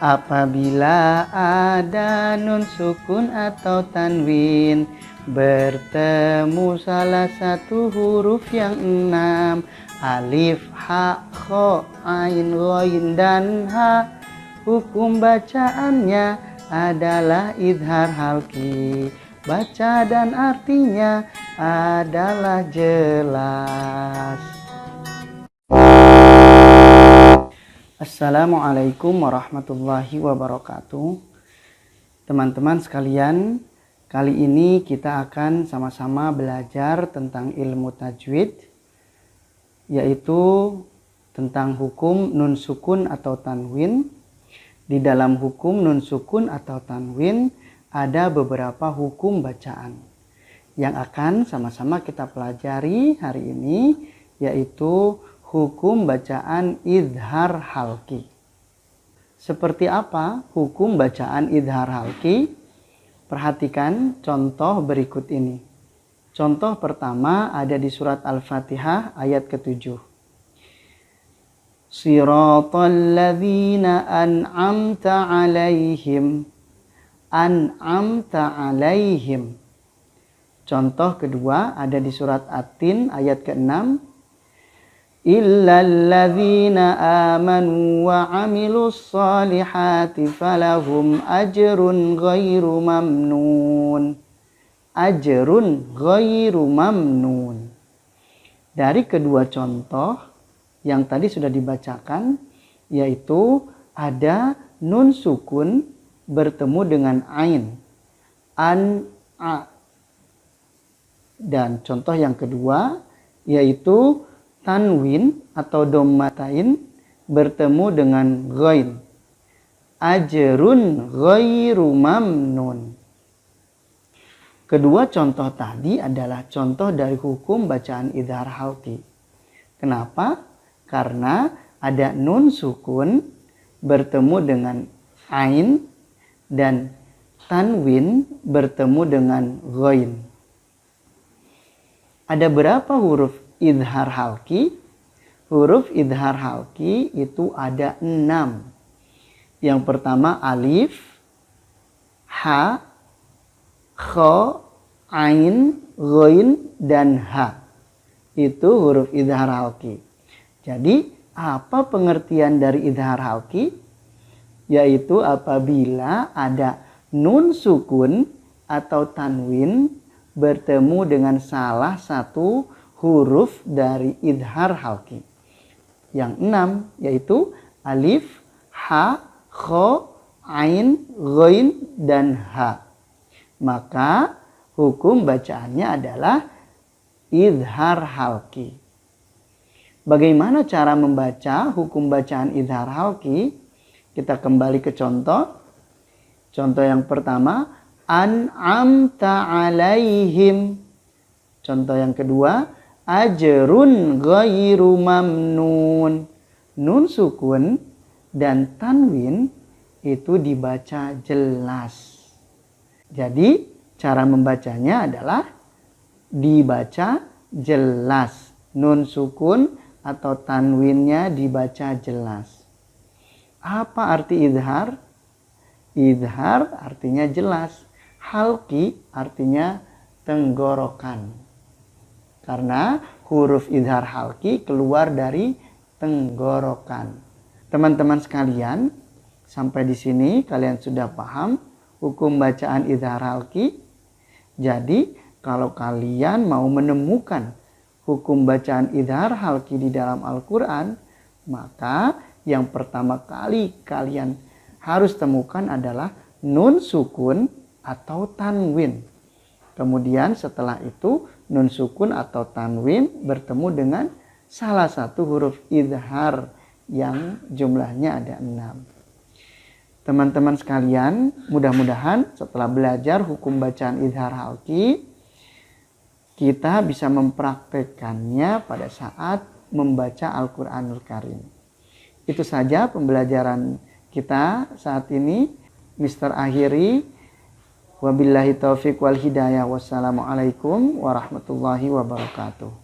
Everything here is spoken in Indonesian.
Apabila ada nun sukun atau tanwin bertemu salah satu huruf yang 6, alif, ha, kho, ain, ghain, dan ha, hukum bacaannya adalah idhar halki. Baca dan artinya adalah jelas. Assalamualaikum warahmatullahi wabarakatuh. Teman-teman sekalian, kali ini kita akan sama-sama belajar tentang ilmu tajwid, yaitu tentang hukum nun sukun atau tanwin. Di dalam hukum nun sukun atau tanwin ada beberapa hukum bacaan yang akan sama-sama kita pelajari hari ini, yaitu hukum bacaan idhar halki. Seperti apa hukum bacaan idhar halki? Perhatikan contoh berikut ini. Contoh pertama ada di surat Al-Fatihah ayat ke-7. Siratal ladzina an'amta 'alaihim. An'amta 'alaihim. Contoh kedua ada di surat At-Tin ayat ke-6. Illal ladzina amanu wa 'amilus solihati falahum ajrun ghairu mamnun. Ajrun ghairu mamnun. Dari kedua contoh yang tadi sudah dibacakan, yaitu ada nun sukun bertemu dengan ain, an-a. Dan contoh yang kedua yaitu tanwin atau dommatain bertemu dengan ghain, ajrun ghairu mamnun. Kedua contoh tadi adalah contoh dari hukum bacaan idhar halki. Kenapa? Karena ada nun sukun bertemu dengan ain dan tanwin bertemu dengan ghain. Ada berapa huruf idhar halki? Huruf idhar halki itu ada 6. Yang pertama alif, ha, kho, ain, ghain, dan ha. Itu huruf idhar halki. Jadi apa pengertian dari idhar halki? Yaitu apabila ada nun sukun atau tanwin bertemu dengan salah satu huruf dari idhar halki. Yang 6 yaitu alif, ha, kho, ain, ghain, dan ha. Maka hukum bacaannya adalah idhar halki. Bagaimana cara membaca hukum bacaan idhar halki? Kita kembali ke contoh. Contoh yang pertama, an'amta 'alaihim. Contoh yang kedua, ajrun ghairu mamnun. Nun sukun dan tanwin itu dibaca jelas. Jadi cara membacanya adalah dibaca jelas. Nun sukun atau tanwinnya dibaca jelas. Apa arti idhar? Idhar artinya jelas. Halki artinya tenggorokan. Karena huruf idhar halki keluar dari tenggorokan. Teman-teman sekalian, sampai di sini kalian sudah paham hukum bacaan idhar halki. Jadi, kalau kalian mau menemukan hukum bacaan idhar halki di dalam Al-Quran, maka yang pertama kali kalian harus temukan adalah nun sukun atau tanwin. Kemudian setelah itu nun sukun atau tanwin bertemu dengan salah satu huruf idhar yang jumlahnya ada 6. Teman-teman sekalian, mudah-mudahan setelah belajar hukum bacaan idhar halki, kita bisa mempraktekannya pada saat membaca Al-Quranul Karim. Itu saja pembelajaran kita saat ini. Mr. Akhiri, wabillahi taufiq wal hidayah. Wassalamualaikum warahmatullahi wabarakatuh.